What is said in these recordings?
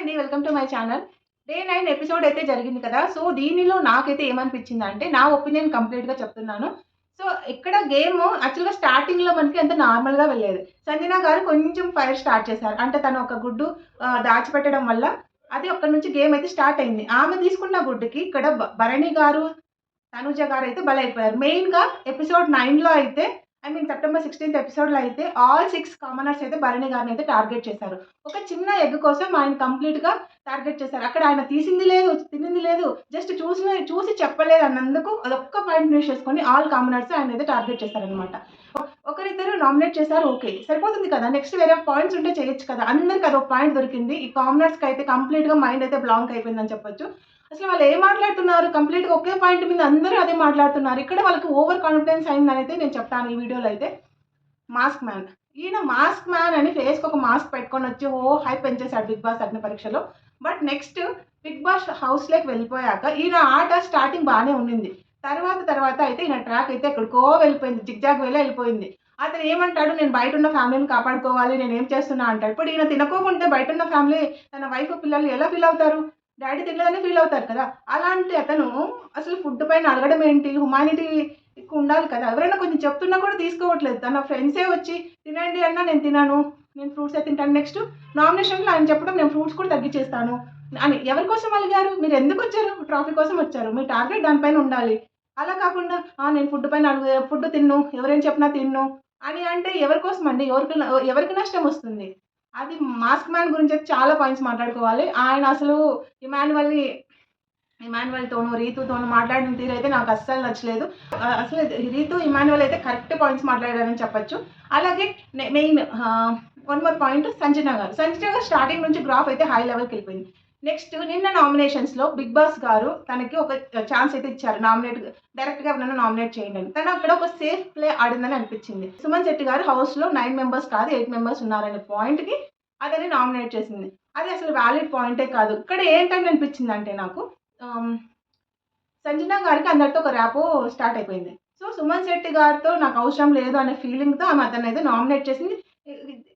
అండి. Welcome to my channel. Day 9 episode అయితే జరిగింది కదా! సో, దీనిలో నాకైతే ఏమనిపించిందంటే, నా ఒపీనియన్ కంప్లీట్‌గా చెప్తున్నాను. సో, ఇక్కడ గేము యాక్చువల్‌గా స్టార్టింగ్‌లో మనకి అంత నార్మల్‌గా వెళ్ళేది. సంజన గారు కొంచెం ఫైర్ స్టార్ట్ చేశారు. అంటే తను ఒక గుడ్డు దాచిపెట్టడం వల్ల అది అక్కడి నుంచి గేమ్ అయితే స్టార్ట్ అయింది. ఆమె తీసుకున్న గుడ్డుకి ఇక్కడ భరణి గారు, తనుజ గారైతే బలైపోయారు. మెయిన్‌గా ఎపిసోడ్ 9లో అయితే సెప్టెంబర్ 16థ్ ఎపిసోడ్‌లో అయితే ఆల్ 6 కామనర్స్ అయితే భరణి గారినైతే టార్గెట్ చేశారు. ఒక చిన్న ఎగ్ కోసం ఆయన కంప్లీట్‌గా టార్గెట్ చేశారు. అక్కడ ఆయన తీసింది లేదు, తినింది లేదు. జస్ట్ చూసి చెప్పలేదన్నందుకు అదొక్క పాయింట్‌ని యూజ్ చేసుకొని ఆల్ కామనర్స్ ఆయనైతే టార్గెట్ చేశారనమాట. ఒకరిద్దరు నామినేట్ చేశారు ఓకే. సరిపోతుంది కదా! నెక్స్ట్ వేరే పాయింట్స్ ఉంటే చేయొచ్చు కదా! అందరికి అదొక పాయింట్ దొరికింది. ఈ కామనర్స్‌కైతే కంప్లీట్‌గా మైండ్ అయితే బ్లాంక్ అయిపోయిందని చెప్పొచ్చు. అసలు వాళ్ళు ఏం మాట్లాడుతున్నారు? కంప్లీట్‌గా ఒకే పాయింట్ మీద అందరూ అదే మాట్లాడుతున్నారు. ఇక్కడ వాళ్ళకి ఓవర్ కాన్ఫిడెన్స్ అయిందనైతే నేను చెప్తాను ఈ వీడియోలో అయితే. Mask man. ఈయన మాస్క్ మ్యాన్ అని ఫేస్‌కి ఒక మాస్క్ పెట్టుకొనొచ్చి హైప్ పెంచేసాడు 'బిగ్ బాస్' అగ్ని పరీక్షలో. బట్ నెక్స్ట్ 'బిగ్ బాస్' హౌస్‌లోకి వెళ్ళిపోయాక ఈయన ఆట స్టార్టింగ్ బానే ఉండింది. తర్వాత అయితే ఈయన ట్రాక్ అయితే ఎక్కడికో వెళ్ళిపోయింది. జిగ్‌జాగ్ వేలో వెళ్ళిపోయింది. అతను ఏమంటాడు నేను బయటున్న ఫ్యామిలీని కాపాడుకోవాలి. నేనేం చేస్తున్నా అంటాడు. ఇప్పుడు ఈయన తినకోకుంటే బయటున్న ఫ్యామిలీ తన వైఫ్, పిల్లలు ఎలా ఫీల్ అవుతారు? డ్యాడీ తినలేదని ఫీల్ అవుతారు కదా! అలాంటి అతను అసలు ఫుడ్ పైన అడగడం ఏంటి? హ్యుమానిటీ ఉండాలి కదా! ఎవరైనా కొంచెం చెప్తున్నా కూడా తీసుకోవట్లేదు. తన ఫ్రెండ్సే వచ్చి తినండి అన్నా నేను తినను. నేను ఫ్రూట్సే తింటాను. నెక్స్ట్ నామినేషన్‌లో ఆయన చెప్పడం నేను ఫ్రూట్స్ కూడా తగ్గించేస్తాను అని. ఎవరి కోసం అలిగారు? మీరెందుకొచ్చారు? ట్రాఫీ కోసం వచ్చారు. మీ టార్గెట్ దాని పైన ఉండాలి. అలా కాకుండా నేను ఫుడ్ పైన ఫుడ్ తినను. ఎవరేం చెప్పినా తినను అని అంటే ఎవరి కోసమండి? ఎవరికి నష్టమొస్తుంది? అది మాస్క్ మ్యాన్ గురించయితే చాలా పాయింట్స్ మాట్లాడుకోవాలి. ఆయన అసలు ఇమాన్యువల్‌ని ఇమాన్యువల్‌తోనూ, రీతూతోనూ మాట్లాడిన తీరైతే నాకు అస్సలు నచ్చలేదు. అసలు రీతూ, ఇమాన్యువల్ అయితే కరెక్ట్ పాయింట్స్ మాట్లాడారని చెప్పొచ్చు. అలాగే main one more point Sanjana గారు. సంజన గారు స్టార్టింగ్ నుంచి గ్రాఫ్ అయితే హై లెవెల్‌కెళ్ళిపోయింది. నెక్స్ట్ నిన్న నామినేషన్స్‌లో 'బిగ్ బాస్' గారు తనకి ఒక ఛాన్స్ అయితే ఇచ్చారు. డైరెక్ట్‌గా ఎవరినైనా నామినేట్ చేయండి అని. తను అక్కడ ఒక సేఫ్ ప్లే ఆడిందని అనిపించింది. సుమన్ శెట్టి గారు హౌస్‌లో 9 మెంబర్స్ కాదు 8 మెంబర్స్ ఉన్నారనే పాయింట్‌కి అతన్ని నామినేట్ చేసింది. అది అసలు వాలిడ్ పాయింటే కాదు. ఇక్కడ ఏంటని అనిపించిందంటే నాకు ఆహ్, సంజన గారికి అందరితో ఒక ర్యాపో స్టార్ట్ అయిపోయింది. సో, సుమన్ శెట్టి గారితో నాకు అవసరం లేదు అనే ఫీలింగ్‌తో ఆమె అతన్నైతే నామినేట్ చేసింది.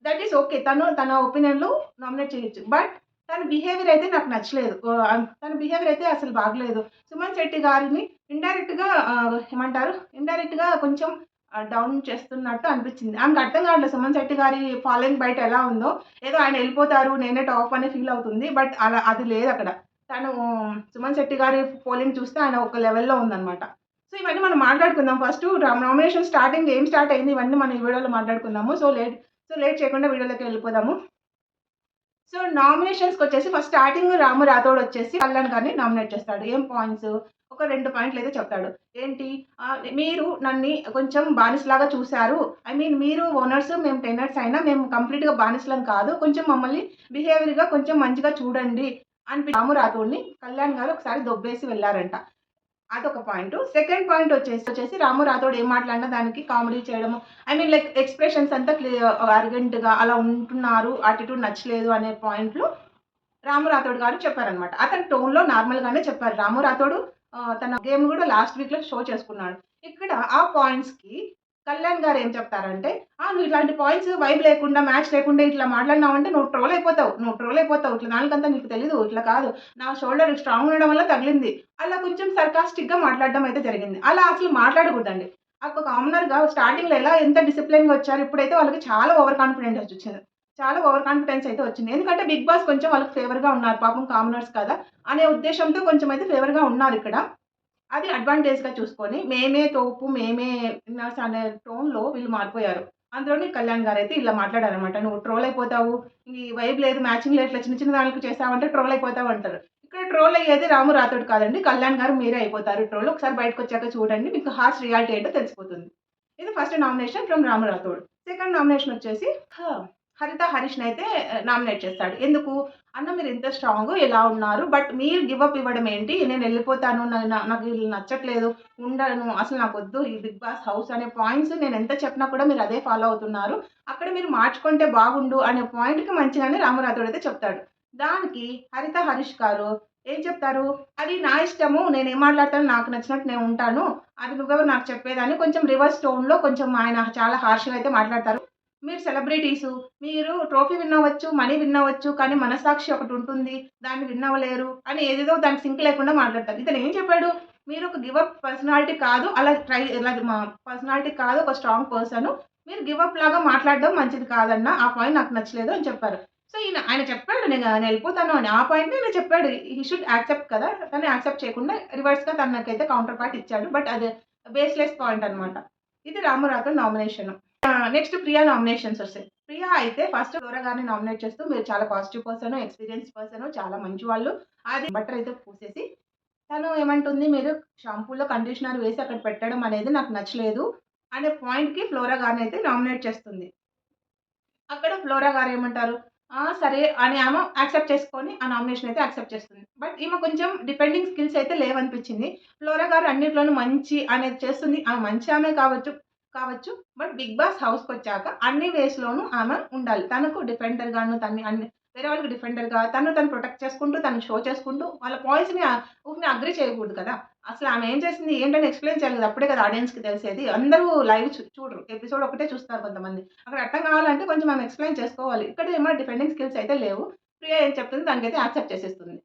That is okay. తన ఒపీనియన్‌లో నామినేట్ చేయొచ్చు. బట్ తన బిహేవియర్ అయితే నాకు నచ్చలేదు. తన బిహేవియర్ అయితే అసలు బాగలేదు. సుమన్ శెట్టి గారిని ఇండైరెక్ట్‌గా కొంచెం డౌన్ చేస్తున్నట్టు అనిపించింది. ఆమెకు అర్థం కావట్లేదు సుమన్ శెట్టి గారి ఫాలోయింగ్ బయట ఎలా ఉందో. ఏదో ఆయన ఎళ్ళిపోతారు. నేనే టాప్ అని ఫీల్ అవుతుంది. బట్ అది లేదక్కడ. తను సుమన్ శెట్టి గారి పోలింగ్ చూస్తే ఆయన ఒక లెవెల్‌లో ఉందన్నమాట. సో, ఇవన్నీ మనం మాట్లాడుకుందాం. ఫస్టు నామినేషన్ స్టార్టింగ్ ఏం స్టార్ట్ అయింది ఇవన్నీ మనం ఈ వీడియోలో మాట్లాడుకుందాము. లేట్ చేయకుండా వీడియోలోకి వెళ్ళిపోదాము. సో, నామినేషన్స్‌కొచ్చేసి ఫస్ట్ స్టార్టింగ్ రాము రాథోడ్ వచ్చేసి కళ్యాణ్ గారిని నామినేట్ చేస్తాడు. ఏం పాయింట్స్? ఒక 2 పాయింట్లయితే చెప్తాడు. ఏంటి? మీరు నన్ని కొంచెం బానిసలాగా చూసారు. మీరు ఓనర్స్, మేము టెనర్స్ అయినా మేము కంప్లీట్‌గా బానిసలం కాదు. కొంచెం మమ్మల్ని బిహేవియర్‌గా కొంచెం మంచిగా చూడండి రాము రాథోడ్‌ని కళ్యాణ్ గారు ఒకసారి దొబ్బేసి వెళ్లారంట. అదొక పాయింటు. సెకండ్ పాయింట్ వచ్చేసి రాము రాథోడ్ ఏం మాట్లాడినా దానికి కామెడీ చేయడము. లైక్ ఎక్స్‌ప్రెషన్స్ అంతా అరగెంట్‌గా అలా ఉంటున్నారు. యాటిట్యూడ్ నచ్చలేదు అనే పాయింట్లు రాము రాథోడ్ గారు చెప్పారనమాట. అతని టోన్‌లో నార్మల్‌గానే చెప్పారు. రాము రాథోడు తన గేమ్ గూడా లాస్ట్ వీక్‌లో షో చేసుకున్నాడు. ఇక్కడ ఆ పాయింట్స్‌కి కళ్యాణ్ గారు ఏం చెప్తారంటే, నువ్వు ఇట్లాంటి పాయింట్స్ వైబ్ లేకుండా, మ్యాచ్ లేకుండా ఇట్లా మాట్లాడినావంటే నువ్వు ట్రోల్ అయిపోతావు. ఇట్లా దానికంతా నీకు తెలీదు. ఇట్లా కాదు. నా షోల్డర్ స్ట్రాంగ్ ఉండడం వల్ల తగిలింది. అలా కొంచెం సర్కాస్టిక్‌గా మాట్లాడడం అయితే జరిగింది. అలా అసలు మాట్లాడకూడదండి. ఒక కామనర్‌గా స్టార్టింగ్‌లో ఎంత డిసిప్లిన్‌గా వచ్చారు. ఇప్పుడైతే వాళ్ళకి చాలా ఓవర్ కాన్ఫిడెంట్ వచ్చేసింది. చాలా ఓవర్ కాన్ఫిడెన్స్ అయితే వచ్చింది. ఎందుకంటే 'బిగ్ బాస్' కొంచెం వాళ్ళకి ఫేవర్‌గా ఉన్నారు. పాపం కామనర్స్ కదా! అనే ఉద్దేశ్యంతో కొంచెం అయితే ఫేవర్‌గా ఉన్నారిక్కడ. అది అడ్వాంటేజ్‌గా చూసుకొని మేమే తోపు, మేమే విన్నర్స్ అనే టోన్‌లో వీళ్ళు మారిపోయారు. అందులోని కళ్యాణ్ గారైతే ఇలా మాట్లాడారనమాట. "నువ్వు ట్రోల్ అయిపోతావు. ఈ వైబ్ లేదు, మ్యాచింగ్ లేదు. ఇట్లా చిన్న చిన్న దానికి చేసావంటే ట్రోల్ అయిపోతావు" అంటారు. ఇక్కడ ట్రోల్ అయ్యేది రాము రాథోడ్ కాదండి. కళ్యాణ్ గారు మీరే అయిపోతారు ట్రోల్. ఒకసారి బయటకొచ్చాక చూడండి. మీకు హార్ష్ రియాలిటీ ఏంటో తెలిసిపోతుంది. ఇది first nomination from Ramu Rathod. Second nomination వచ్చేసి హరిత హరీష్‌నైతే నామినేట్ చేస్తాడు. ఎందుకు? అన్న మీరింత స్ట్రాంగు, ఇలా ఉన్నారు. బట్ మీరు గివ్ అప్ ఇవ్వడం ఏంటి? నేనెళ్ళిపోతాను. నాకు ఈళ్ళు నచ్చట్లేదు. ఉండను. అసలు నాకొద్దు ఈ 'బిగ్ బాస్' హౌస్ అనే పాయింట్స్ నేనెంత చెప్పినా కూడా మీరు అదే ఫాలో అవుతున్నారు. అక్కడ మీరు మార్చుకుంటే బాగుండు అనే పాయింట్‌కి మంచిగానే రాము రాథోడ్ అయితే చెప్తాడు. దానికి హరిత హరీష్ గారు ఏం చెప్తారు? అది నా ఇష్టము. నేనేం మాట్లాడతానో నాకు నచ్చినట్టు నేనుంటాను. అది నువ్వెవరు నాకు చెప్పేదని కొంచెం రివర్స్ టోన్‌లో కొంచెం ఆయన చాలా హార్ష్‌గా అయితే మాట్లాడతారు. మీరు సెలబ్రిటీసు, మీరు ట్రోఫీ విన్ అవ్వచ్చు, మనీ విన్ అవ్వచ్చు, కానీ మనస్సాక్షి ఒకటుంటుంది. దాన్ని విన్ అవ్వలేరు అని ఏదేదో దానికి సింక్ లేకుండా మాట్లాడతారు. ఇతను ఏం చెప్పాడు? మీరు ఒక గివ్ అప్ పర్సనాలిటీ కాదు. ఇలా మా పర్సనాలిటీ కాదు. ఒక స్ట్రాంగ్ పర్సను. మీరు గివ్ అప్ లాగా మాట్లాడడం మంచిది కాదన్న. ఆ పాయింట్ నాకు నచ్చలేదు అని చెప్పారు. సో, ఆయన చెప్పాడు నేనెళ్ళిపోతాను అని. ఆ పాయింట్‌ని ఆయన చెప్పాడు. హి షుడ్ యాక్సెప్ట్ కదా! కానీ యాక్సెప్ట్ చేయకుండా రివర్స్‌గా తనకైతే కౌంటర్ పార్ట్ ఇచ్చాడు. బట్ అది బేస్‌లెస్ పాయింట్ అన్నమాట. ఇది Ramu Rathod nomination. Next Priya nominations ఒస్తాయి. ప్రియా అయితే ఫస్ట్ ఫ్లోరా గారిని నామినేట్ చేస్తూ మీరు చాలా పాజిటివ్ పర్సన్, ఎక్స్‌పీరియన్స్ పర్సన్, చాలా మంచి వాళ్ళు. అది బటర్ అయితే పూసేసి తను ఏమంటుంది మీరు షాంపూలో కండిషనర్ వేసి అక్కడ పెట్టడం అనేది నాకు నచ్చలేదు అనే పాయింట్‌కి ఫ్లోరా గారినైతే నామినేట్ చేస్తుంది. అక్కడ ఫ్లోరా గారేమంటారు, సరే అని ఆమె యాక్సెప్ట్ చేసుకొని ఆ నామినేషన్ అయితే యాక్సెప్ట్ చేస్తుంది. బట్ ఈమె కొంచెం డిఫెండింగ్ స్కిల్స్ అయితే లేవనిపించింది. ఫ్లోరా గారు అన్నిట్లోనూ మంచి అనేది చేస్తుంది. ఆమె మంచి ఆమె కావచ్చు. బట్ 'బిగ్ బాస్' హౌస్‌కొచ్చాక అన్ని వేస్‌లోనూ ఆమె ఉండాలి. తనకు డిఫెండర్‌గాను వేరే వాళ్ళకి డిఫెండర్‌గా తను ప్రొటెక్ట్ చేసుకుంటూ, తను షో చేసుకుంటూ వాళ్ళ పాయింట్స్‌ని ఊకనే అగ్రీ చేయకూడదు కదా! అసలు ఆమె ఏం చేసింది ఏంటని ఎక్స్‌ప్లెయిన్ చేయాలి కదా! అప్పుడే కదా ఆడియన్స్‌కి తెలిసేది. అందరూ లైవ్ చూడరు. ఎపిసోడ్ ఒకటే చూస్తారు కొంతమంది. అక్కడ అర్థం కావాలంటే కొంచెం ఆమె ఎక్స్‌ప్లెయిన్ చేసుకోవాలి. ఇక్కడ ఏమో డిఫెండింగ్ స్కిల్స్ అయితే లేవు. ప్రియా ఏం చెప్తుంది దానికైతే యాక్సెప్ట్ చేసేస్తుంది.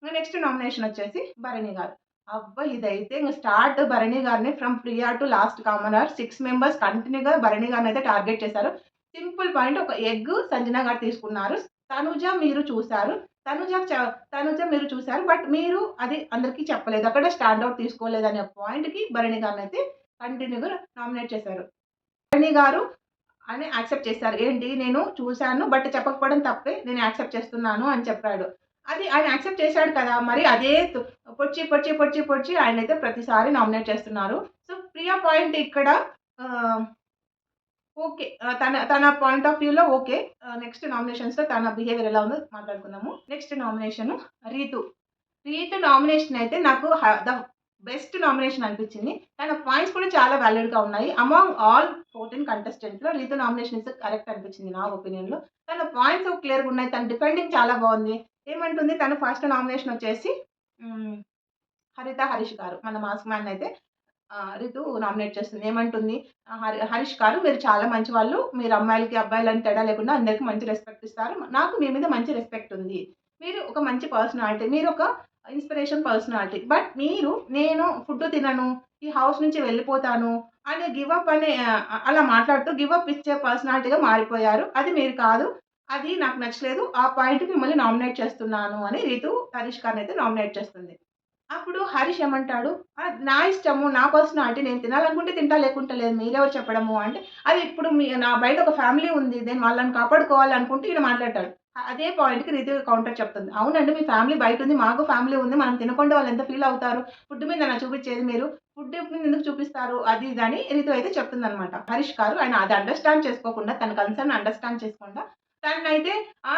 నెక్స్ట్ నామినేషన్ వచ్చేసి భరణి గారు. అబ్బా! ఇదైతే ఇంగ స్టార్ట్ భరణి గారిని from Priya to last commoner 6 members కంటిన్యూ‌గా భరణి గారినైతే టార్గెట్ చేశారు. సింపుల్ పాయింట్ ఒక ఎగ్ సంజన గారు తీసుకున్నారు. తనుజ మీరు చూసారు. తనుజ చ తనుజ మీరు చూసారు. బట్ మీరు అది అందరికీ చెప్పలేదు. అక్కడ స్టాండ్ ఔట్ తీసుకోలేదనే పాయింట్‌కి భరణి గారినైతే కంటిన్యూ‌గా నామినేట్ చేశారు. భరణి గారు అని యాక్సెప్ట్ చేశారు. ఏంటి నేను చూసాను. బట్ చెప్పకపోవడం తప్పే. నేను యాక్సెప్ట్ చేస్తున్నాను అని చెప్పాడు. అది ఆయన యాక్సెప్ట్ చేశాడు కదా! మరి అదే పొడిచి ఆయనైతే ప్రతిసారి నామినేట్ చేస్తున్నారు. సో, ప్రియా పాయింట్ ఇక్కడ ఆహ్, ఓకే. తన పాయింట్ ఆఫ్ వ్యూలో ఓకే. నెక్స్ట్ నామినేషన్స్‌లో తన బిహేవియర్ ఎలా ఉందో మాట్లాడుకుందాము. Next nomination Ritu. Ritu nomination అయితే నాకు ద బెస్ట్ నామినేషన్ అనిపించింది. తన పాయింట్స్ కూడా చాలా వాలిడ్‌గా ఉన్నాయి. అమాంగ్ ఆల్ 14 కంటెస్టెంట్స్‌లో రీతు నామినేషన్ ఇస్ కరెక్ట్ అనిపించింది నా ఒపీనియన్‌లో. తన పాయింట్స్ క్లియర్‌గా ఉన్నాయి. తన డిఫెండింగ్ చాలా బావుంది. ఏమంటుంది తను ఫస్ట్ నామినేషన్ వచ్చేసి హ్మ్. హరిత హరీష్ గారు. మన మాస్క్ మ్యాన్ అయితే రితు నామినేట్ చేస్తుంది. ఏమంటుంది హరీష్ గారు మీరు చాలా మంచివాళ్ళు. మీరు అమ్మాయిలకి, అబ్బాయిలని తేడా లేకుండా అందరికి మంచి రెస్పెక్ట్ ఇస్తారు. నాకు మీ మీద మంచి రెస్పెక్ట్ ఉంది. మీరు ఒక మంచి పర్సనాలిటీ. మీరొక ఇన్‌స్పిరేషన్ పర్సనాలిటీ. బట్ నేను ఫుడ్ తినను. ఈ హౌస్ నుంచి వెళ్ళిపోతాను అనే గివ్ అప్ అనే అలా మాట్లాడుతూ గివ్ అప్ ఇచ్చే పర్సనాలిటీగా మారిపోయారు. అది మీరు కాదు. అది నాకు నచ్చలేదు. ఆ పాయింట్‌కి మిమ్మల్ని నామినేట్ చేస్తున్నాను అని రితు హరీష్ గారినైతే నామినేట్ చేస్తుంది. అప్పుడు హరీష్ ఏమంటాడు, నా ఇష్టము, నా పర్సనాలిటీ నేను తినాలనుకుంటే తింటా, లేకుంటే లేదు. మీరెవరు చెప్పడము అంటే, అది ఇప్పుడు నా బయట ఒక ఫ్యామిలీ ఉంది. నేను వాళ్ళని కాపాడుకోవాలి అనుకుంటే ఈయన మాట్లాడతాడు. అదే పాయింట్‌కి రితు కౌంటర్ చెప్తుంది. అవునండి మీ ఫ్యామిలీ బయటుంది. మాకు ఫ్యామిలీ ఉంది. మనం తినకుండా వాళ్ళు ఎంత ఫీల్ అవుతారు. ఫుడ్ మీదేనా చూపిచ్చేది మీరు? ఫుడ్ మీద ఎందుకు చూపిస్తారు? అది ఇది అని రితు అయితే చెప్తుందనమాట. హరీష్ గారు ఆయన అది అండర్‌స్టాండ్ చేసుకోకుండా, తన కన్సర్న్ అండర్‌స్టాండ్ చేసుకోకుండా తననైతే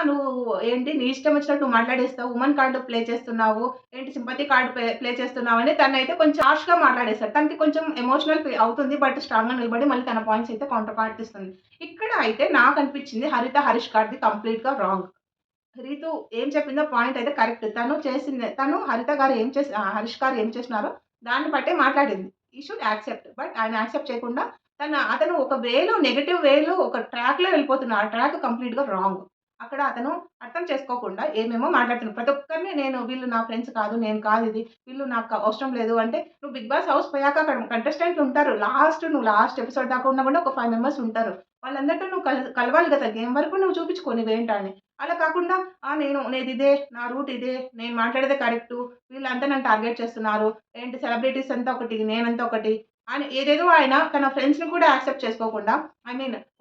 నువ్వు ఏంటి నీ ఇష్టం వచ్చినట్టు నువ్వు మాట్లాడేస్తావు. వుమన్ కార్డ్ ప్లే చేస్తున్నావు. ఏంటి సింపతి కార్డ్ ప్లే చేస్తున్నావని తనైతే కొంచెం హార్ష్‌గా మాట్లాడేశారు. తనకి కొంచెం ఎమోషనల్ అవుతుంది. బట్ స్ట్రాంగ్‌గా నిలబడి మళ్ళీ తన పాయింట్స్ అయితే కౌంటర్ పార్ట్ ఇస్తుంది. ఇక్కడ అయితే నాకనిపించింది హరీష్ గారిది కంప్లీట్‌గా రాంగ్. రీతు ఏం చెప్పిందో పాయింట్ అయితే కరెక్ట్. హరిత గారు హరీష్ గారు ఏం చేసినారో దాన్ని బట్టే మాట్లాడింది. హి షుడ్ యాక్సెప్ట్. బట్ ఆయన యాక్సెప్ట్ చేయకుండా అతను ఒక నెగెటివ్ వేలో ఒక ట్రాక్‌లో వెళ్ళిపోతున్నాడు. ఆ ట్రాక్ కంప్లీట్‌గా రాంగ్. అక్కడ అతను అర్థం చేసుకోకుండా ఏమేమో మాట్లాడుతున్నాడు. ప్రతి ఒక్కరిని వీళ్ళు నా ఫ్రెండ్స్ కాదు. నేను కాదిది. వీళ్ళు నాకు అవసరం లేదు అంటే నువ్వు 'బిగ్ బాస్' హౌస్ పోయాక అక్కడ కంటెస్టెంట్లు ఉంటారు. నువ్వు లాస్ట్ ఎపిసోడ్ దాకా ఉన్నా కూడా ఒక 5 మెంబర్స్ ఉంటారు. వాళ్ళందరితో నువ్వు కలవాలి కదా! గేమ్ వరకు నువ్వు చూపించుకో నువ్వేంటని. అలా కాకుండా నేనిదే, నా రూట్ ఇదే, నేను మాట్లాడేదే కరెక్టు. వీళ్ళంతా నన్ను టార్గెట్ చేస్తున్నారు. ఏంటి సెలబ్రిటీస్ అంతా ఒకటి, నేనంతా ఒకటి అని ఏదేదో ఆయన తన ఫ్రెండ్స్‌ని కూడా యాక్సెప్ట్ చేసుకోకుండా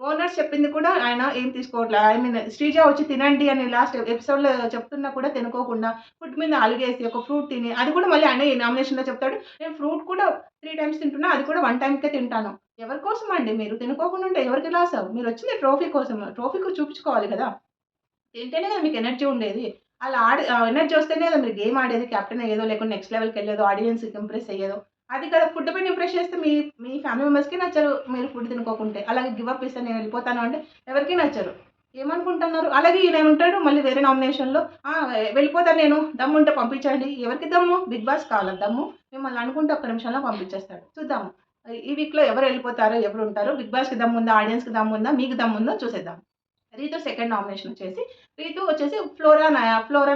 ఓనర్స్ చెప్పింది కూడా ఆయన ఏం తీసుకోవట్లే. శ్రీజ వచ్చి తినండి అని లాస్ట్ ఎపిసోడ్‌లో చెప్తున్నా కూడా తినుకోకుండా ఫుడ్ మీద అలిగేసి ఒక ఫ్రూట్ తిని అది కూడా మళ్ళీ ఆయనే నామినేషన్‌లో చెప్తాడు. నేను ఫ్రూట్ కూడా 3 టైమ్స్ తింటున్నా. అది కూడా 1 టైమ్‌కే తింటాను. ఎవరి కోసమండి మీరు తినుకోకుండా ఉంటే ఎవరికి లాస్? మీరొచ్చింది ట్రోఫీ కోసం. ట్రోఫీ చూపించుకోవాలి కదా! తింటేనే కదా మీకు ఎనర్జీ ఉండేది. అలా ఎనర్జీ వస్తేనే కదా మీరు గేమ్ ఆడేది. కెప్టెన్ అయ్యేదో, లేకుంటే నెక్స్ట్ లెవెల్‌కెళ్ళేదో, ఆడియన్స్‌కి ఇంప్రెస్ అయ్యేదో. అది కదా ఫుడ్ పైన ఇంప్రెస్ చేస్తే మీ ఫ్యామిలీ మెంబర్స్‌కి నచ్చరు. మీరు ఫుడ్ తినుకోకుంటే. అలాగే గివ్ అప్ ఇస్తాను నేను వెళ్ళిపోతాను అంటే ఎవరికీ నచ్చరు. ఏమనుకుంటున్నారు? అలాగే ఈయనేమంటాడు మళ్ళీ వేరే నామినేషన్‌లో వెళ్ళిపోతాను నేను. దమ్ముంటే పంపించండి. ఎవరికి దమ్ము? 'బిగ్ బాస్' కావాలా దమ్ము? మిమ్మల్ని అనుకుంటే ఒక్క నిమిషంలో పంపించేస్తాడు. చూద్దాము. ఈ వీక్‌లో ఎవరు వెళ్ళిపోతారో, ఎవరు ఉంటారో, 'బిగ్ బాస్‌కి' దమ్ముందా, ఆడియన్స్‌కి దమ్ముందా, మీకు దమ్ముందో చూసేద్దాం. రీతు సెకండ్ నామినేషన్ వచ్చేసి, రీతు వచ్చేసి ఫ్లోరా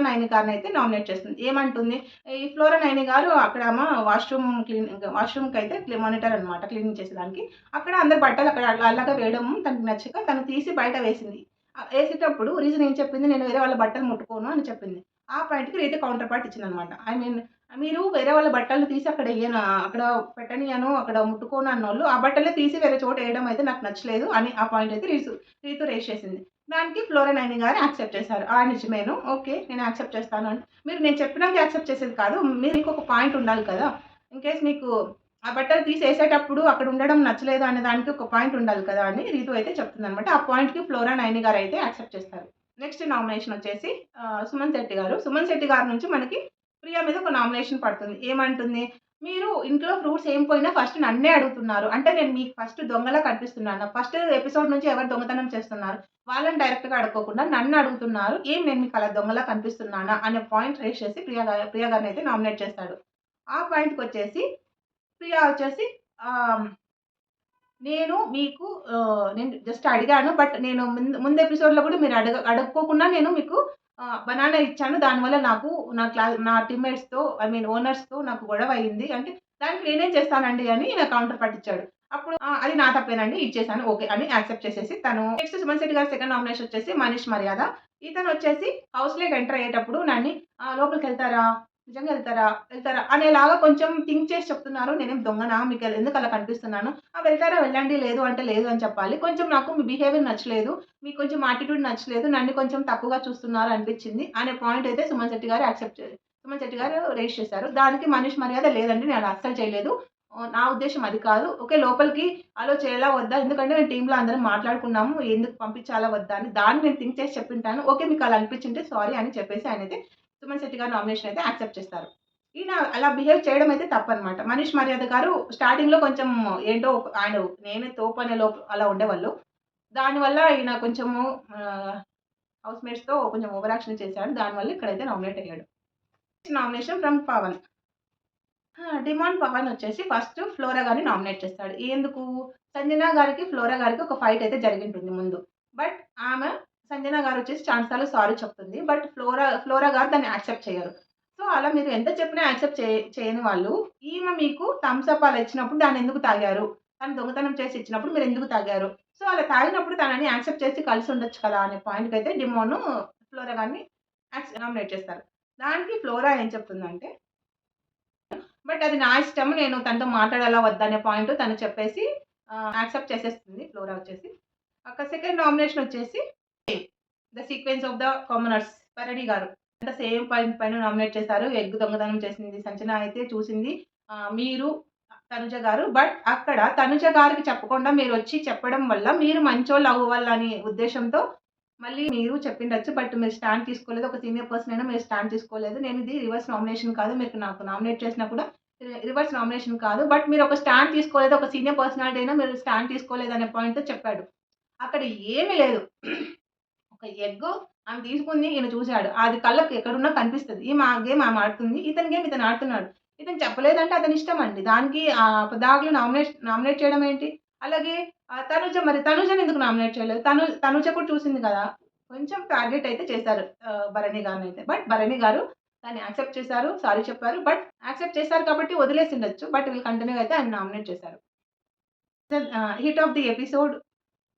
నైని గారినైతే నామినేట్ చేస్తుంది. ఏమంటుంది, ఈ ఫ్లోరా నైని గారు అక్కడ వాష్‌రూమ్‌కైతే మానిటర్ అనమాట, క్లీనింగ్ చేసేదానికి. అక్కడ అందరి బట్టలు అక్కడ అలాగా వేయడం తనకి నచ్చక తను తీసి బయట వేసింది. ఏసేటప్పుడు రీజన్ ఏం చెప్పింది, నేను వేరే వాళ్ళ బట్టలు ముట్టుకోను అని చెప్పింది. ఆ పాయింట్‌కి రీతు కౌంటర్ పార్ట్ ఇచ్చిందనమాట. ఐ మీన్ మీరు వేరే వాళ్ళ బట్టలు తీసి అక్కడ పెట్టనియను, అక్కడ ముట్టుకోను అన్నోళ్ళు, ఆ బట్టలే తీసి వేరే చోట ఎయడం అయితే నాకు నచ్చలేదు అని ఆ పాయింట్ అయితే రీతు రైజ్ చేసింది. దానికి ఫ్లోరా నైని గారు యాక్సెప్ట్ చేశారు. నిజమేను. ఓకే. నేను యాక్సెప్ట్ చేస్తాను అని. మీరు నేను చెప్పినాక యాక్సెప్ట్ చేసేది కాదు. మీకొక పాయింట్ ఉండాలి కదా! ఇన్‌కేస్ మీకు ఆ బట్టలు తీసేసేటప్పుడు అక్కడ ఉండడం నచ్చలేదు అనే దానికి ఒక పాయింట్ ఉండాలి కదా! అని రీతు అయితే చెప్తుందనమాట. ఆ పాయింట్‌కి ఫ్లోరా నైని గారు అయితే యాక్సెప్ట్ చేస్తారు. నెక్స్ట్ నామినేషన్ వచ్చేసి సుమన్ శెట్టి గారు. సుమన్ శెట్టి గారి నుంచి మనకి ప్రియా మీద ఒక నామినేషన్ పడుతుంది. ఏమంటుంది? మీరు ఇంట్లో ఫ్రూట్స్ ఏం పోయినా ఫస్ట్ నన్నే అడుగుతున్నారు. అంటే నేను మీకు ఫస్ట్ దొంగలా కనిపిస్తున్నానా? ఫస్ట్ ఎపిసోడ్ నుంచి ఎవరు దొంగతనం చేస్తున్నారు? వాళ్ళని డైరెక్ట్‌గా అడుక్కోకుండా నన్ను అడుగుతున్నారు. నేను మీకు అలా దొంగలా కనిపిస్తున్నానా? అనే పాయింట్ రైజ్ చేసి ప్రియా గారినైతే నామినేట్ చేస్తాడు. ఆ పాయింట్‌కొచ్చేసి ప్రియా వచ్చేసి ఆహ్, నేను మీకు నేను జస్ట్ అడిగాను. బట్ నేను ముందు ఎపిసోడ్‌లో కూడా మీరు అడుక్కోకుండా నేను మీకు బనానా ఇచ్చాను. దానివల్ల నాకు నా టీమ్‌మేట్స్‌తో ఐ మీన్ ఓనర్స్‌తో నాకు గొడవ అయింది. అంటే దానికి నేనేం చేస్తానండి అని నాకు కౌంటర్ పార్ట్ ఇచ్చాడు. అప్పుడు అది నా తప్పేనండి. ఇచ్చేసాను. ఓకే అని యాక్సెప్ట్ చేసేసి తను నెక్స్ట్ సుమన్ శెట్టి గారి సెకండ్ నామినేషన్ వచ్చేసి మనీష్ మర్యాద. ఇతనొచ్చేసి హౌస్‌లోకి ఎంటర్ అయ్యేటప్పుడు నన్ని లోపలికెళ్తారా? నిజంగా ఎళ్తారా? అనేలాగా కొంచెం థింక్ చేసి చెప్తున్నారు. నేనేం దొంగనా? ఎందుకు అలా కనిపిస్తున్నాను? వెళ్తారా వెళ్ళండి. లేదు అంటే లేదు అని చెప్పాలి. కొంచెం నాకు మీ బిహేవియర్ నచ్చలేదు. మీకు కొంచెం యాటిట్యూడ్ నచ్చలేదు. నన్ను కొంచెం తప్పుగా చూస్తున్నారు అనిపించింది అనే పాయింట్ అయితే సుమన్ శెట్టి గారు రైజ్ చేశారు. దానికి మనీష్ మర్యాద లేదండి. నేను అలా అస్సలు చేయలేదు. నా ఉద్దేశ్యం అది కాదు. ఓకే. లోపలికి అలో చేయాలా వద్దా? ఎందుకంటే మేము టీమ్‌లో అందరం మాట్లాడుకున్నాము. ఎందుకు పంపించాలా వద్దా అని. దాన్ని నేను థింక్ చేసి చెప్పుంటాను. ఓకే. మీకు అలా అనిపించుంటే సారీ అని చెప్పేసి ఆయనైతే సుమన్ శెట్టి గారు నామినేషన్ అయితే యాక్సెప్ట్ చేస్తారు. ఈయన అలా బిహేవ్ చేయడం అయితే తప్పనమాట. మనీష్ మర్యాద గారు స్టార్టింగ్‌లో కొంచెం ఏంటో ఆయన నేనే తోపు అనే అలా ఉండేవాళ్ళు. దానివల్ల ఈయన కొంచెము ఆహ్, హౌస్‌మేట్స్‌తో కొంచెం ఓవర్ యాక్షన్ చేశాడు. దానివల్ల ఇక్కడైతే నామినేట్ అయ్యాడు. Nomination from Pavan. Demand Pavan వచ్చేసి ఫస్ట్ ఫ్లోరా గారిని నామినేట్ చేస్తాడు. ఎందుకు? ఫ్లోరా గారికి ఒక ఫైట్ అయితే జరిగుంటుంది ముందు. బట్ ఆమె సంజన గారు వచ్చేసి చాలా సార్లు సారీ చెప్తుంది. బట్ ఫ్లోరా గారు దాన్ని యాక్సెప్ట్ చేయరు. సో, అలా మీరు ఎంత చెప్పినా యాక్సెప్ట్ చేయని వాళ్ళు, ఈమె మీకు థమ్స్ అప్ అలా ఇచ్చినప్పుడు దాన్నెందుకు తాగారు? తను దొంగతనం చేసి ఇచ్చినప్పుడు మీరెందుకు తాగారు? సో, అలా తాగినప్పుడు తనని యాక్సెప్ట్ చేసి కలిసి ఉండొచ్చు కదా! అనే పాయింట్‌కైతే ఫ్లోరా గారిని నామినేట్ చేస్తారు. దానికి ఫ్లోరా ఏం చెప్తుందంటే బట్ అది నా ఇష్టం. నేను తనతో మాట్లాడాలా వద్దా అనే పాయింట్ తను చెప్పేసి యాక్సెప్ట్ చేసేస్తుంది ఫ్లోరా వచ్చేసి. సెకండ్ నామినేషన్ వచ్చేసి 'the sequence of the commoners' Bharani garu. అంతా సేమ్ పాయింట్ పైన నామినేట్ చేశారు. ఎగ్ దొంగతనం చేసింది సంచన అయితే చూసింది మీరు, తనుజ గారు. బట్ అక్కడ తనుజ గారికి చెప్పకుండా మీరొచ్చి చెప్పడం వల్ల మీరు మంచోళ్ళు అవ్వాలని ఉద్దేశ్యంతో మళ్ళీ మీరు చెప్పిండొచ్చు. బట్ మీరు స్టాండ్ తీసుకోలేదు. ఒక సీనియర్ పర్సన్ అయినా మీరు స్టాండ్ తీసుకోలేదు. నేనిది రివర్స్ నామినేషన్ కాదు. మీరు నాకు నామినేట్ చేసినా కూడా రివర్స్ నామినేషన్ కాదు. బట్ మీరు ఒక స్టాండ్ తీసుకోలేదు. ఒక సీనియర్ పర్సనాలిటీ అయినా మీరు స్టాండ్ తీసుకోలేదనే పాయింట్‌తో చెప్పాడు. అక్కడ ఏమీ లేదు. ఒక ఎగ్గు ఆమె తీసుకుంది. ఈయన చూసాడు. అది కళ్ళకి ఎక్కడున్నా కనిపిస్తది. ఈమె ఆ గేమ్ ఆమె ఆడుతుంది. ఇతని గేమ్ ఇతను ఆడుతున్నాడు. ఇతను చెప్పలేదంటే అతని ఇష్టమండి. దానికి పద్దాకలు నామినేట్ చేయడం ఏంటి? అలాగే తనుజని ఎందుకు నామినేట్ చేయలేదు? తనుజ కూడా చూసింది కదా! కొంచెం టార్గెట్ అయితే చేశారు భరణి గారినైతే. బట్ భరణి గారు దాన్ని యాక్సెప్ట్ చేశారు. సారీ చెప్పారు. బట్ యాక్సెప్ట్ చేశారు కాబట్టి వదిలేసిండొచ్చు. బట్ వీళ్ళు కంటిన్యూ‌గా అయితే ఆయన నామినేట్ చేశారు. హిట్ ఆఫ్ ది ఎపిసోడ్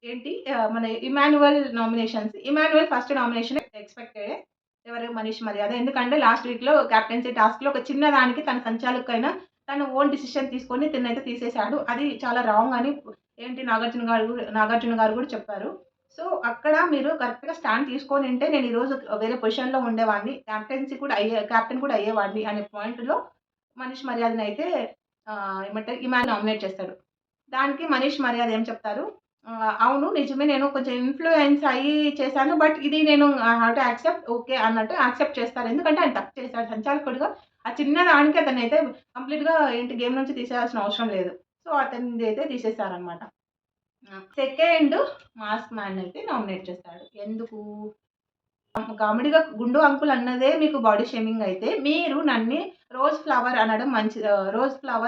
ఏంటి మన Emmanuel nominations. Emmanuel first nomination ఎక్స్‌పెక్టెడే. ఎవరు? మనీష్ మర్యాద. ఎందుకంటే లాస్ట్ వీక్‌లో కెప్టెన్సీ టాస్క్‌లో ఒక చిన్న దానికి తన సంచాలకుడైన తను ఓన్ డిసిషన్ తీసుకొని తినైతే తీసేసాడు. అది చాలా రాంగ్ అని ఏంటి నాగార్జున గారు కూడా చెప్పారు. సో, అక్కడ మీరు కరెక్ట్‌గా స్టాండ్ తీసుకొనుంటే నేను ఈరోజు వేరే పొజిషన్‌లో ఉండేవాడిని. కెప్టెన్ కూడా అయ్యేవాడిని అనే పాయింట్‌లో మనీష్ మర్యాదనైతే ఏమంటారు ఇమాన్ నామినేట్ చేస్తాడు. దానికి మనీష్ మర్యాద ఏం చెప్తారు? అవును. నిజమే. నేను కొంచెం ఇన్‌ఫ్లూయెన్స్ అయ్యి చేశాను. బట్ ఇది నేను I have to accept okay అన్నట్టు యాక్సెప్ట్ చేస్తారు. ఎందుకంటే ఆయన తప్పు చేశాడు. సంచాలకుడిగా ఆ చిన్న దానికి అతనైతే కంప్లీట్‌గా గేమ్ నుంచి తీసేయాల్సిన అవసరం లేదు. సో, అతనిదైతే తీసేసారనమాట. సెకండ్ మాస్క్ మ్యాన్ అయితే నామినేట్ చేస్తాడు. ఎందుకు? కామెడీగా గుండు అంకుల్ అన్నదే మీకు బాడీ షేమింగ్ అయితే, మీరు నన్ని రోజ్ ఫ్లవర్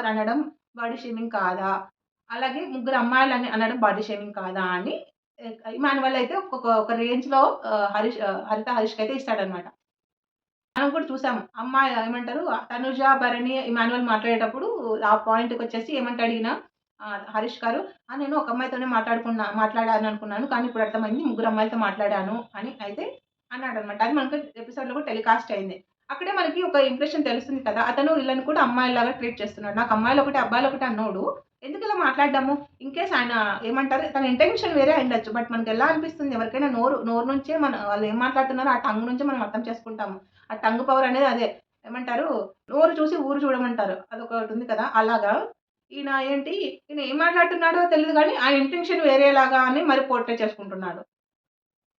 అనడం బాడీ షేమింగ్ కాదా? అలాగే ముగ్గురు అమ్మాయిలని అనడం బాడీ షేమింగ్ కాదా అని ఇమానువల్ అయితే ఒక రేంజ్‌లో హరిత హరీష్‌కైతే ఇస్తాడనమాట. మనం కూడా చూసాం. అమ్మాయి ఏమంటారు తనుజ, భరణి, ఇమానువల్ మాట్లాడేటప్పుడు ఆ పాయింట్‌కొచ్చేసి ఏమంటాడు ఈయన హరీష్ గారు నేను ఒక అమ్మాయితోనే మాట్లాడాననుకున్నాను. కానీ ఇప్పుడు అర్థమైంది ముగ్గురు అమ్మాయిలతో మాట్లాడాను అని అయితే అన్నాడనమాట. అది మనకు ఎపిసోడ్‌లో కూడా టెలికాస్ట్ అయింది. అక్కడే మనకి ఒక ఇంప్రెషన్ తెలుస్తుంది కదా! అతను వీళ్ళని కూడా అమ్మాయిల్లాగా ట్రీట్ చేస్తున్నాడు. నాకు అమ్మాయిలొకటే, అబ్బాయిలొకటే అన్నోడు ఎందుకిలా మాట్లాడ్డాము? ఇన్‌కేస్ ఆయన ఏమంటారు తన ఇంటెన్షన్ వేరే అయ్యుండొచ్చు. బట్ మనకెలా అనిపిస్తుంది ఎవరికైనా నోరు నుంచే వాళ్ళు ఏం మాట్లాడుతున్నారో ఆ టంగ్ నుంచే మనం అర్థం చేసుకుంటాము. ఆ టంగ్ పవర్ అనేది అదే. ఏమంటారు? నోరు చూసి ఊరు చూడమంటారు. అదొకటుంది కదా! అలాగా ఈయన ఏం మాట్లాడుతున్నాడో తెలీదు గానీ, ఆయన ఇంటెన్షన్ వేరేలాగా అని మరి పోర్ట్రే చేసుకుంటున్నాడు.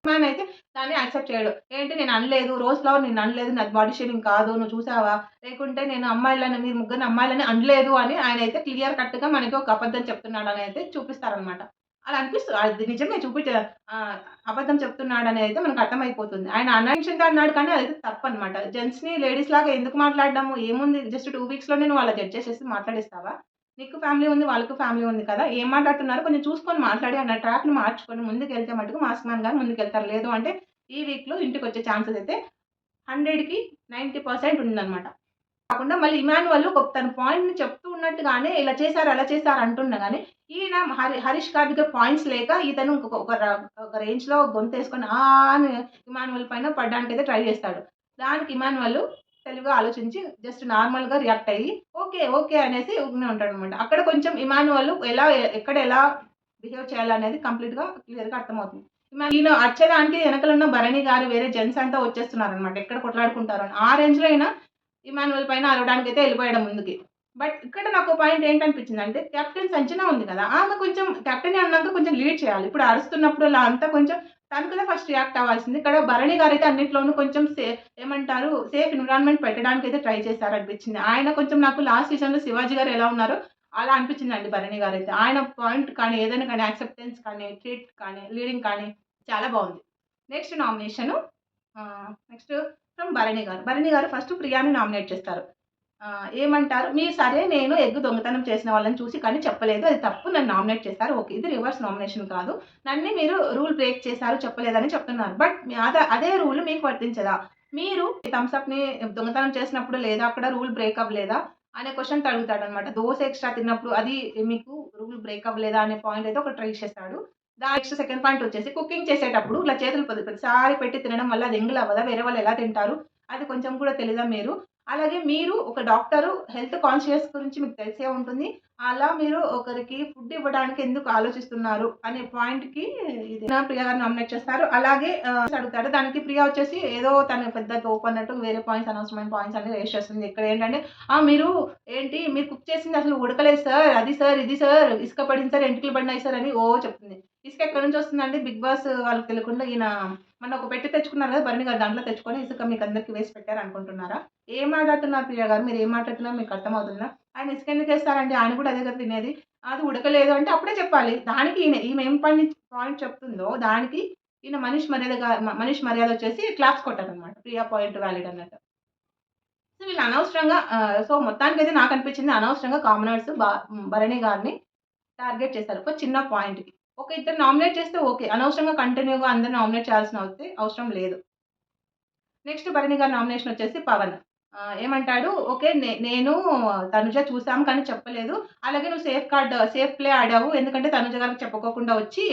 మ్యాన్ అయితే దాన్ని యాక్సెప్ట్ చేయడు. ఏంటి నేను అనలేదు. రోజ్ ఫ్లవర్ నిన్ననలేదు. నాది బాడీ షేమింగ్ కాదు. నువ్వు చూసావా? లేకుంటే నేను అమ్మాయిలని మీరు ముగ్గురిని అమ్మాయిలని అనలేదు అని ఆయనైతే క్లియర్ కట్‌గా మనకి ఒక అబద్ధం చెప్తున్నాడని అయితే చూపిస్తారనమాట. అలా అది నిజమే అబద్ధం చెప్తున్నాడని అయితే మనకు అర్థమైపోతుంది. ఆయన అన్‌ఇంటెన్షన్‌గా అన్నాడు కానీ అదైతే తప్పనమాట. జెంట్స్‌ని లేడీస్‌లాగా ఎందుకు మాట్లాడడము? ఏముంది జస్ట్ 2 వీక్స్‌లోనే నువ్వు అలా జడ్జ్ చేసేసి మాట్లాడేస్తావా? నీకు ఫ్యామిలీ ఉంది. వాళ్ళకు ఫ్యామిలీ ఉంది కదా! ఏం మాట్లాడుతున్నారో కొంచెం చూసుకొని మాట్లాడి అన్న ట్రాక్‌ని మార్చుకొని ముందుకెళ్తే మటుకు మాస్ మ్యాన్ గారు ముందుకెళ్తారు. లేదు అంటే ఈ వీక్‌లో ఇంటికొచ్చే ఛాన్సెస్ అయితే 100కి 90% ఉందన్నమాట. కాకుండా మళ్ళీ ఇమాన్యువల్ తన పాయింట్‌ని చెప్తూ ఉన్నట్టుగానే ఇలా చేశారు, అలా చేశారు అంటున్నా గాని, ఈయన హరీష్ గారి దగ్గర పాయింట్స్ లేక ఇతను ఒక రేంజ్‌లో గొంతేసుకొని అని ఇమాన్యువల్ పైన పడడానికైతే ట్రై చేస్తాడు. దానికి ఇమాన్యువల్ తెలివిగా ఆలోచించి జస్ట్ నార్మల్‌గా రియాక్ట్ అయ్యి ఓకే. ఓకే. అనేసి ఊకనే ఉంటాడనమాట. అక్కడ కొంచెం ఇమాన్యువల్ ఎక్కడ ఎలా బిహేవ్ చేయాలనేది క్లియర్‌గా అర్థమవుతుంది. ఈయన అరిచేదానికి వెనకాల ఉన్న భరణి గారు వేరే జెంట్స్ అంతా వచ్చేస్తున్నారనమాట. ఎక్కడ కొట్లాడుకుంటారో అని. ఆ రేంజ్‌లో ఈయన ఇమాన్యుయల్ పైన అరవడానికైతే ఎళ్ళిపోయాడు ముందుకి. బట్ ఇక్కడ నాకో పాయింట్ ఏంటనిపించిందంటే కెప్టెన్ సంచన ఉంది కదా! ఆమె కొంచెం కెప్టెనే అన్నాక కొంచెం లీడ్ చేయాలి. ఇప్పుడు అరుస్తున్నప్పుడు ఇలా అంతా కొంచెం తను కదా ఫస్ట్ రియాక్ట్ అవ్వాల్సింది. ఇక్కడ భరణి గారైతే అన్నిట్లోనూ కొంచెం ఏమంటారు సేఫ్ ఎన్విరాన్మెంట్ పెట్టడానికైతే ట్రై చేశారనిపించింది. ఆయన కొంచెం నాకు లాస్ట్ సీజన్‌లో శివాజీ గారు ఎలా ఉన్నారో అలా అనిపించిందండి భరణి గారైతే. ఆయన పాయింట్ కానీ, ఏదైనా కానీ యాక్సెప్టెన్స్ కానీ, ట్రీట్ కానీ, లీడింగ్ కానీ చాలా బావుంది. Next nomination next from Bharani garu. Bharani garu first ప్రియాని nominate చేస్తారు. ఏమంటారు? మీరు సరే నేను ఎగ్ దొంగతనం చేసిన వాళ్ళని చూసి కానీ చెప్పలేదు. అది తప్పు నన్ను నామినేట్ చేశారు. ఓకే. ఇది రివర్స్ నామినేషన్ కాదు. నన్ను మీరు రూల్ బ్రేక్ చేశారు చెప్పలేదని చెప్తున్నారు. బట్ అదే రూల్ మీకు వర్తించదా? మీరు థమ్స్ అప్‌ని దొంగతనం చేసినప్పుడు లేదా అక్కడ రూల్ బ్రేక్ అవ్వలేదా? అనే క్వెషన్‌తో అడుగుతాడన్నమాట. దోస ఎక్స్‌ట్రా తిన్నప్పుడు అది మీకు రూల్ బ్రేక్ అవ్వలేదా అనే పాయింట్ అయితే ఒకటి రైజ్ చేస్తాడు. నెక్స్ట్ సెకండ్ పాయింట్ వచ్చేసి కుకింగ్ చేసేటప్పుడు ఇలా చేతులు ప్రతిసారి పెట్టి తినడం వల్ల అది ఎంగిల్ అవ్వదా? వేరే వాళ్ళు ఎలా తింటారు? అది కొంచెం కూడా తెలీదా మీరు? అలాగే మీరు ఒక డాక్టరు హెల్త్ కాన్షియస్ గురించి మీకు తెలిసే ఉంటుంది. అలా మీరు ఒకరికి ఫుడ్ ఇవ్వడానికి ఎందుకు ఆలోచిస్తున్నారు అనే పాయింట్‌కి ప్రియ గారిని నామినేట్ చేస్తారు. అలాగే అడుగుతాడు. దానికి ప్రియ వచ్చేసి ఏదో తను పెద్ద తోపు అన్నట్టు వేరే పాయింట్స్ అనవసరమైన పాయింట్స్ అన్ని రైజ్ చేస్తుంది. ఇక్కడ ఏంటంటే మీరు కుక్ చేసింది అసలు ఉడకలేదు సార్. అది సార్, ఇది సార్, ఇసుక పడింది సార్, ఎంటికలు పడినాయి సార్ అని చెప్తుంది. ఇసుక ఎక్కడి నుంచి వస్తుందండి? బిగ్ బాస్ వాళ్ళకి తెలియకుండా ఈయన మొన్న ఒక పెట్టె తెచ్చుకున్నారు కదా! భరణి గారు దాంట్లో తెచ్చుకొని ఇసుక మీకందరికి వేసి పెట్టారు అనుకుంటున్నారా? ఏం మాట్లాడుతున్నారు ప్రియ గారు? మీరేం మాట్లాడుతున్నారో మీకు అర్థమవుతుందా? ఆయన ఇసుక ఎందుకేస్తారండి? ఆయన కూడా అదే కదా తినేది. అది ఉడకలేదు అంటే అప్పుడే చెప్పాలి. దానికి ఈమె ఏం పాయింట్ చెప్తుందో దానికి ఈయన మనీష్ మర్యాద వచ్చేసి క్లాప్స్ కొట్టారనమాట. ప్రియా పాయింట్ వాలిడ్ అన్నట్టు. సో వీళ్ళు అనవసరంగా మొత్తానికైతే నాకనిపించింది అనవసరంగా కామనర్స్ భరణి గారిని టార్గెట్ చేశారు. ఒక చిన్న పాయింట్‌కి. ఒక ఇద్దరు నామినేట్ చేస్తే ఓకే. అనవసరంగా కంటిన్యూ‌గా అందరిని నామినేట్ చేయాల్సిన అవసరం లేదు. నెక్స్ట్ భరణి గారి నామినేషన్ వచ్చేసి పవన్. ఏమంటాడు? ఓకే. నేను తనుజ చూసాం కానీ చెప్పలేదు. అలాగే నువ్వు సేఫ్ ప్లే ఆడావు. ఎందుకంటే తనుజ గారికి చెప్పుకోకుండా వచ్చి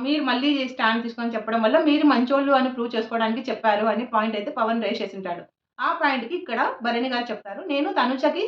మీరు మళ్ళీ స్టాండ్ తీసుకొని చెప్పడం వల్ల మీరు మంచోళ్ళు అని ప్రూవ్ చేసుకోవడానికి చెప్పారు అని పాయింట్ అయితే పవన్ రైజ్ చేసుంటాడు. ఆ పాయింట్‌కి ఇక్కడ భరణి గారు చెప్తారు. నేను తనుజకి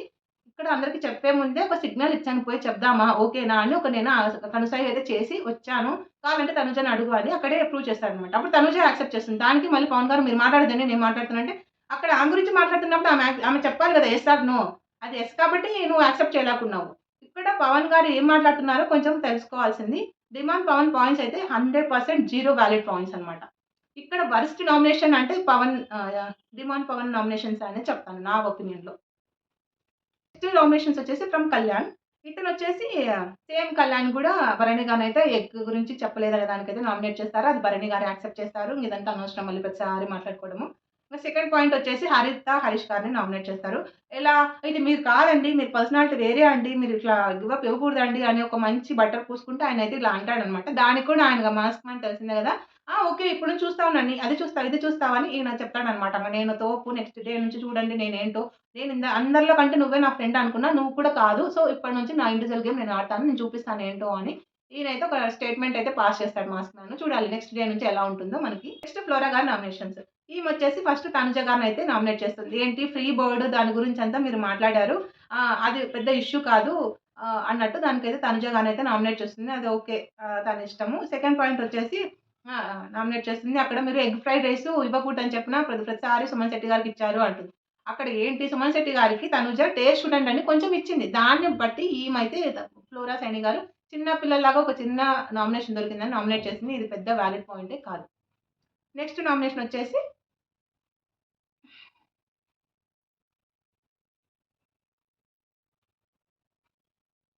ఇక్కడ అందరికి చెప్పే ముందే ఒక సిగ్నల్ ఇచ్చాను. పోయి చెప్దామా? ఓకేనా? అని నేను కనుసైగ అయితే చేసి వచ్చాను. కావాలంటే తనుజని అడుగు అని అక్కడే ప్రూవ్ చేస్తాడనమాట. అప్పుడు తనుజ యాక్సెప్ట్ చేస్తుంది. దానికి మళ్ళీ పవన్ గారు మీరు మాట్లాడొద్దండి నేను మాట్లాడుతున్నా అంటే, అక్కడ ఆమె గురించి మాట్లాడుతున్నప్పుడు ఆమె చెప్పాలి కదా! Yes or no. అది యెస్ కాబట్టి నువ్వు యాక్సెప్ట్ చేయలేకున్నావు. ఇక్కడ పవన్ గారు ఏం మాట్లాడుతున్నారో కొంచెం తెలుసుకోవాల్సింది. డిమాండ్ పవన్ పాయింట్స్ అయితే 100% జీరో వాలిడ్ పాయింట్స్ అనమాట. ఇక్కడ వరస్ట్ నామినేషన్ అంటే డిమాండ్ పవన్ నామినేషన్స్ అనే చెప్తాను నా ఒపీనియన్‌లో. నెక్స్ట్ నామినేషన్స్ వచ్చేసి ఫ్రమ్ కళ్యాణ్. ఇతనొచ్చేసి సేమ్ కళ్యాణ్ గూడా భరణి గారినైతే ఎగ్ గురించి చెప్పలేదనే దానికైతే నామినేట్ చేస్తారు. అది భరణి గారు యాక్సెప్ట్ చేస్తారు. ఇదంతా అనవసరం మళ్ళీ ప్రతిసారి మాట్లాడుకోవడము. సెకండ్ పాయింట్ వచ్చేసి హరిత, హరీష్ గారిని నామినేట్ చేస్తారు. ఎలా ఇది మీరు కాదండి, మీరు పర్సనాలిటీ వేరే అండి, మీరు ఇట్లా గివ్ అప్ ఇవ్వకూడదండి అని ఒక మంచి బట్టర్ పూసుకుంటే ఆయనైతే ఇలా అంటాడనమాట. దానికి కూడా ఆయన మాస్క్ మ్యాన్ తెలిసిందే గదా! ఓకే. ఇప్పుడు నుంచి చూస్తా ఉండండి. అది చూస్తావు, ఇది చూస్తావా అని ఈయన చెప్తాడనమాట. నేను తోపు నెక్స్ట్ డే నుంచి చూడండి నేనేంటో. అందరిలో కంటే నువ్వే నా ఫ్రెండ్ అనుకున్నా. నువ్వు కూడా కాదు. సో, ఇప్పటి నుంచి నా ఇండివిడ్యువల్ గేమ్ నేను ఆడతాను. నేను చూపిస్తాను ఏంటో అని. ఈయనైతే ఒక స్టేట్‌మెంట్ అయితే పాస్ చేస్తాడు మాస్క్ మ్యాన్. చూడాలి నెక్స్ట్ డే నుంచి ఎలా ఉంటుందో మనకి. నెక్స్ట్ ఫ్లోరా గారి నామినేషన్స్. ఈమొచ్చేసి ఫస్ట్ తనుజ గారినైతే నామినేట్ చేస్తుంది. ఏంటి ఫ్రీ బర్డ్ దాని గురించంతా మీరు మాట్లాడారు. అది పెద్ద ఇష్యూ కాదు అన్నట్టు దానికైతే తనుజ గారినైతే నామినేట్ చేస్తుంది. అది ఓకే. తన ఇష్టము. సెకండ్ పాయింట్ వచ్చేసి నామినేట్ చేస్తుంది. అక్కడ మీరు ఎగ్ ఫ్రైడ్ రైస్ ఇవ్వకూడదని చెప్పినా ప్రతిసారి సుమన్ శెట్టి గారికిచ్చారు అంటుంది. అక్కడ ఏంటి సుమన్ శెట్టి గారికి తనుజ టేస్ట్ చూడండని కొంచెం ఇచ్చింది. దాన్ని బట్టి ఈమైతే ఫ్లోరా సైని గారు చిన్న పిల్లల్లాగా ఒక చిన్న నామినేషన్ దొరికిందని నామినేట్ చేసింది. ఇది పెద్ద వాలిడ్ పాయింటే కాదు. నెక్స్ట్ నామినేషన్ వచ్చేసి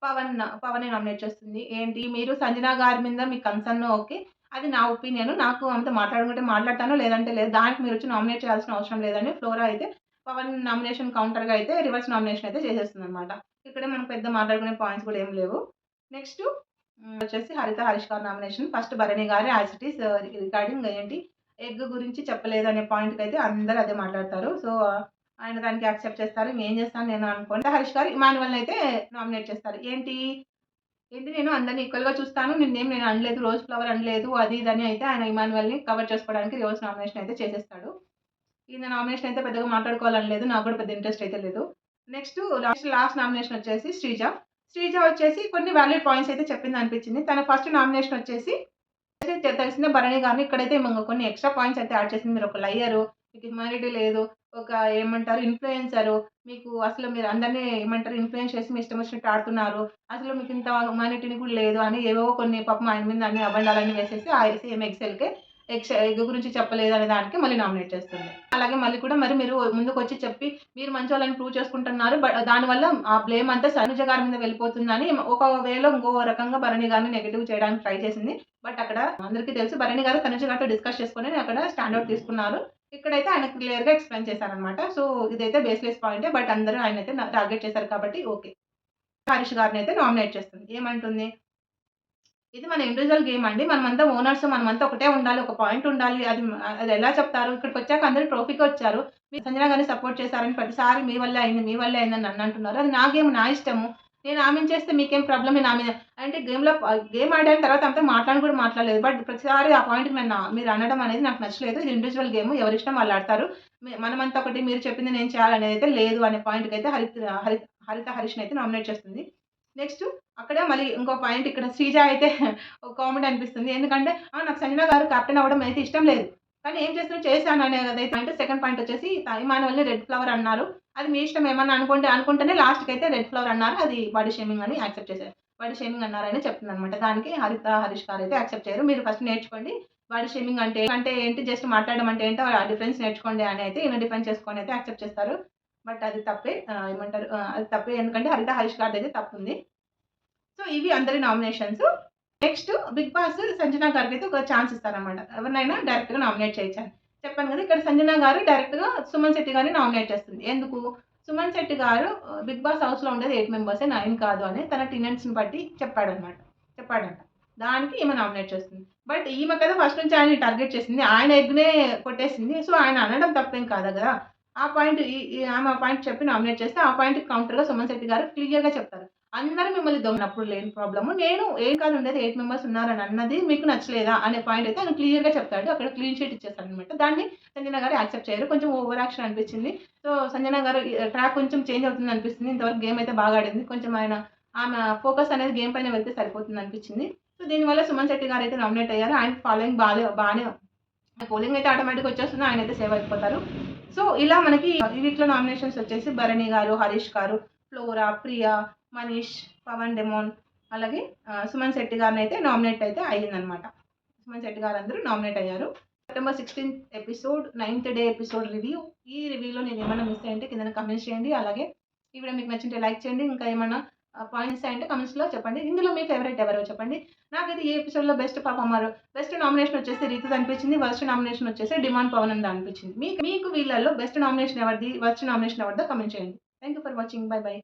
పవన్‌ని నామినేట్ చేస్తుంది. ఏంటి మీరు సంజన గారి మీద మీకు కన్సర్న్ ఓకే. అది నా ఒపీనియన్. నాకు ఆమెతో మాట్లాడుకుంటే మాట్లాడతాను. లేదంటే లేదు. దానికి మీరొచ్చి నామినేట్ చేయాల్సిన అవసరం లేదని ఫ్లోరా అయితే పవన్ నామినేషన్ కౌంటర్‌గా అయితే రివర్స్ నామినేషన్ అయితే చేసేస్తుందనమాట. ఇక్కడే మనం పెద్ద మాట్లాడుకునే పాయింట్స్ కూడా ఏమి లేవు. నెక్స్ట్ వచ్చేసి హరిత, హరీష్ గారి నామినేషన్. ఫస్ట్ భరణి గారి యాజ్ ఇట్ ఈస్ రిగార్డింగ్ ఏంటి ఎగ్ గురించి చెప్పలేదనే పాయింట్‌కైతే అందరూ అదే మాట్లాడతారు. సో, ఆయన దానికి యాక్సెప్ట్ చేస్తారు. ఇంగేం చేస్తాను నేను అనుకోండి. హరీష్ గారు ఇమాన్యుయల్‌నైతే నామినేట్ చేస్తారు. ఏంటి నేను అందరిని ఈక్వల్‌గా చూస్తాను. నేను అనలేదు. రోజ్ ఫ్లవర్ అనలేదు. అది ఇది అని అయితే ఆయన ఇమాన్యుయల్‌ని కవర్ చేసుకోవడానికి రివర్స్ నామినేషన్ అయితే చేసేస్తాడు. ఈయన నామినేషన్ అయితే పెద్దగా మాట్లాడుకోవాలని లేదు. నాకు కూడా పెద్ద ఇంట్రెస్ట్ అయితే లేదు. నెక్స్ట్ లాస్ట్ నామినేషన్ వచ్చేసి శ్రీజ. శ్రీజ వచ్చేసి కొన్ని వాలిడ్ పాయింట్స్ అయితే చెప్పిందనిపించింది. తన ఫస్ట్ నామినేషన్ వచ్చేసి తెలిసిందే భరణి గారిని. ఇక్కడైతే కొన్ని ఎక్స్‌ట్రా పాయింట్స్ అయితే యాడ్ చేసింది. మీరొక లయరు, మీకు హ్యుమానిటీ లేదు, ఒక ఏమంటారు ఇన్‌ఫ్లుయెన్సరు, మీకు అసలు మీరు అందరిని ఏమంటారు ఇన్‌ఫ్లుయెన్స్ చేసి మీ ఇష్టం వచ్చినట్టు ఆడుతున్నారు. అసలు మీకింత హ్యుమానిటీని కూడా లేదు అని ఏవేవో కొన్ని పాపం ఆయన మీద అన్ని అబండాలన్నీ వేసేసి సేమ్ ఎక్సెల్‌కే ఎగ్ గురించి చెప్పలేదనే దానికి మళ్ళీ నామినేట్ చేస్తుంది. అలాగే మళ్ళీ కూడా మరి మీరు ముందుకొచ్చి చెప్పి మీరు మంచోళ్ళని ప్రూవ్ చేసుకుంటున్నారు. దానివల్ల ఆ బ్లేమ్ అంతా తనుజ గారి మీద వెళ్ళిపోతుందని ఒక వేలో ఇంకో రకంగా భరణి గారిని నెగెటివ్ చేయడానికి ట్రై చేసింది. బట్ అక్కడ అందరికీ తెలుసు భరణి గారు తనుజ గారితో డిస్కస్ చేసుకొని అక్కడ స్టాండ్ ఔట్ తీసుకున్నారు. ఇక్కడైతే ఆయన క్లియర్‌గా ఎక్స్‌ప్లెయిన్ చేశారనమాట. సో, ఇదైతే బేస్‌లెస్ పాయింటే. బట్ అందరూ ఆయనైతే టార్గెట్ చేశారు కాబట్టి ఓకే. హరీష్ గారినైతే నామినేట్ చేస్తుంది. ఏమంటుంది? ఇది మన ఇండివిడ్యువల్ గేమ్ అండి. మనమంతా ఓనర్స్. మనమంతా ఒకటే ఉండాలి. ఒక పాయింట్ ఉండాలి. అది ఎలా చెప్తారు? ఇక్కడికొచ్చాక అందరూ ట్రోఫీకొచ్చారు. మీరు సంజన గారిని సపోర్ట్ చేశారని ప్రతిసారి మీ వల్లే అయింది, మీ వల్లే అయిందని నన్నంటున్నారు. అది నా గేమ్, నా ఇష్టము. నేను ఆమెను చేస్తే మీకేం ప్రాబ్లమ్? నేను ఆమె అంటే గేమ్ ఆడాను తర్వాత అంతా మాట్లాడను కూడా మాట్లాడలేదు. బట్ ప్రతిసారి ఆ పాయింట్‌కి మీరు అనడం అనేది నాకు నచ్చలేదు. ఇది ఇండివిడ్యువల్ గేమ్. ఎవరిష్టం వాళ్ళు ఆడతారు. మనమంతా ఒకటి మీరు చెప్పింది నేను చేయాలనేదైతే లేదు అనే పాయింట్‌కైతే హరిత హరీష్‌నైతే నామినేట్ చేస్తుంది. నెక్స్ట్ అక్కడ మళ్ళీ ఇంకో పాయింట్ ఇక్కడ శ్రీజ అయితే ఒక కామెడీ అనిపిస్తుంది. ఎందుకంటే నాకు సంజన గారు కెప్టెన్ అవ్వడం అయితే ఇష్టం లేదు. కానీ ఏం చేస్తాను చేశాను అనేదైతే పాయింట్. సెకండ్ పాయింట్ వచ్చేసి ఇమానువల్‌ని రెడ్ ఫ్లవర్ అన్నారు. అది మీ ఇష్టం ఏమన్నా అనుకుంటేనే లాస్ట్‌కి అయితే రెడ్ ఫ్లవర్ అన్నారు. అది బాడీ షేమింగ్ అని యాక్సెప్ట్ చేశారు. బాడీ షేమింగ్ అన్నారని చెప్తుందనమాట. దానికి హరిత, హరీష్ గారు అయితే యాక్సెప్ట్ చేయరు. మీరు ఫస్ట్ నేర్చుకోండి. బాడీ షేమింగ్ అంటే ఏంటి? జస్ట్ మాట్లాడడం అంటే ఏంటో ఆ డిఫరెన్స్ నేర్చుకోండి అని అయితే ఈయన డిఫెండ్ చేసుకొని అయితే యాక్సెప్ట్ చేస్తారు. బట్ అది తప్పే. ఏమంటారు అది తప్పే. ఎందుకంటే హరిత, హరీష్ గారిదైతే తప్పుంది. సో, ఇవి అందరి nominations. Next 'big boss' Sanjana గారికైతే ఒక ఛాన్స్ ఇస్తారనమాట. ఎవరినైనా డైరెక్ట్‌గా నామినేట్ చేయొచ్చని. చెప్పాను కదా! ఇక్కడ సంజన గారు డైరెక్ట్‌గా సుమన్ శెట్టి గారిని నామినేట్ చేస్తుంది. ఎందుకు? సుమన్ శెట్టి గారు 'బిగ్ బాస్' హౌస్‌లో ఉండేది 8 మెంబర్సే 9 కాదు అని తన టెనెంట్స్‌ని బట్టి చెప్పాడంట. దానికి ఈమె నామినేట్ చేస్తుంది. బట్ ఈమె కదా ఫస్ట్ నుంచి ఆయన్ని టార్గెట్ చేసింది. ఆయన ఎగ్‌నే కొట్టేసింది. సో, ఆయన అనడం తప్పేం కాదు కదా! ఆ పాయింట్ ఈ ఈ ఆమె ఆ పాయింట్ చెప్పి నామినేట్ చేస్తే, ఆ పాయింట్‌కి కౌంటర్‌గా సుమన్ శెట్టి గారు క్లియర్‌గా చెప్తారు. అందరూ మిమ్మల్ని దొంగనప్పుడు లేని ప్రాబ్లము. నేను ఏం కాదు ఉండేది 8 మెంబర్స్ ఉన్నారని అన్నది మీకు నచ్చలేదా? అనే పాయింట్ అయితే ఆయన క్లియర్‌గా చెప్తాడు. అక్కడ క్లీన్ షీట్ ఇచ్చేస్తాడనమాట. దాన్ని సంజన గారు యాక్సెప్ట్ చేయరు. కొంచెం ఓవర్ యాక్షన్ అనిపించింది. సో, సంజన గారు ట్రాక్ కొంచెం చేంజ్ అవుతుంది అనిపిస్తుంది. ఇంతవరకు గేమ్ అయితే బాగా ఆడింది. కొంచెం ఆమె ఫోకస్ అనేది గేమ్ పైన వెళ్తే సరిపోతుంది అనిపించింది. సో, దీనివల్ల సుమన్ శెట్టి గారు అయితే నామినేట్ అయ్యారు. ఆయన ఫాలోయింగ్ బానే పోలింగ్ అయితే ఆటోమేటిక్‌గా వచ్చేస్తుంది. ఆయనైతే సేవ్ అయిపోతారు. సో, ఇలా మనకి ఈ వీక్‌లో నామినేషన్స్ వచ్చేసి భరణి గారు, హరీష్ గారు, ఫ్లోరా, ప్రియా, మనీష్, పవన్ డెమోన్ అలాగే సుమన్ శెట్టి గారినైతే నామినేట్ అయితే అయ్యిందనమాట. సుమన్ శెట్టి గారందరూ నామినేట్ అయ్యారు. సెప్టెంబర్ 16థ్ ఎపిసోడ్ 9థ్ డే ఎపిసోడ్ రివ్యూ. ఈ రివ్యూలో నేనేమన్నా మిస్ అయ్యుంటే కిందన కామెంట్స్ చేయండి. అలాగే ఈ వీడియో మీకు నచ్చింటే లైక్ చేయండి. ఇంకా ఏమన్నా పాయింట్స్ అంటే కమెంట్స్‌లో చెప్పండి. ఇందులో మీ ఫేవరెట్ ఎవరో చెప్పండి. నాకైతే ఈ ఎపిసోడ్‌లో బెస్ట్ పర్ఫార్మర్ బెస్ట్ నామినేషన్ వచ్చేసి రితుది అనిపించింది. వర్స్ట్ నామినేషన్ వచ్చేసి డిమాండ్ పవనంద అనిపించింది. మీకు వీళ్ళలో బెస్ట్ నామినేషన్ ఎవరిది? వర్స్ట్ నామినేషన్ ఎవరిదో కామెంట్ చేయండి. Thank you for watching. By by.